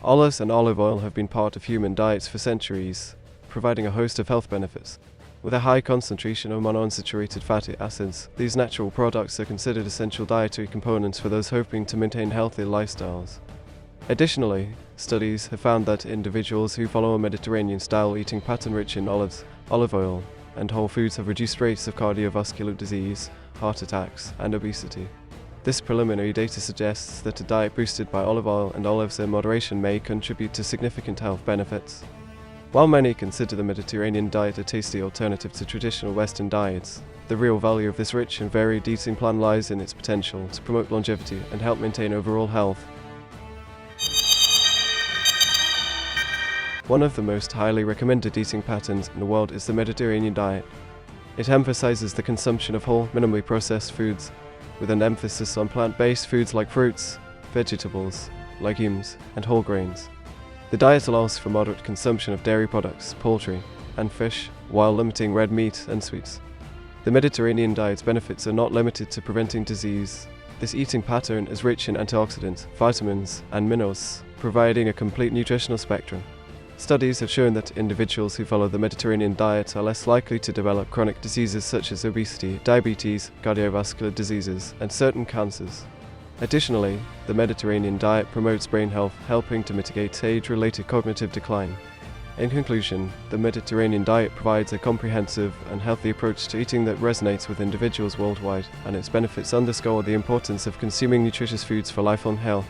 Olives and olive oil have been part of human diets for centuries, providing a host of health benefits. With a high concentration of monounsaturated fatty acids, these natural products are considered essential dietary components for those hoping to maintain healthy lifestyles. Additionally, studies have found that individuals who follow a Mediterranean-style eating pattern rich in olives, olive oil, and whole foods have reduced rates of cardiovascular disease, heart attacks, and obesity. This preliminary data suggests that a diet boosted by olive oil and olives in moderation may contribute to significant health benefits. While many consider the Mediterranean diet a tasty alternative to traditional Western diets, the real value of this rich and varied eating plan lies in its potential to promote longevity and help maintain overall health. One of the most highly recommended eating patterns in the world is the Mediterranean diet. It emphasizes the consumption of whole, minimally processed foods, with an emphasis on plant-based foods like fruits, vegetables, legumes, and whole grains. The diet allows for moderate consumption of dairy products, poultry, and fish, while limiting red meat and sweets. The Mediterranean diet's benefits are not limited to preventing disease. This eating pattern is rich in antioxidants, vitamins, and minerals, providing a complete nutritional spectrum. Studies have shown that individuals who follow the Mediterranean diet are less likely to develop chronic diseases such as obesity, diabetes, cardiovascular diseases, and certain cancers. Additionally, the Mediterranean diet promotes brain health, helping to mitigate age-related cognitive decline. In conclusion, the Mediterranean diet provides a comprehensive and healthy approach to eating that resonates with individuals worldwide, and its benefits underscore the importance of consuming nutritious foods for lifelong health.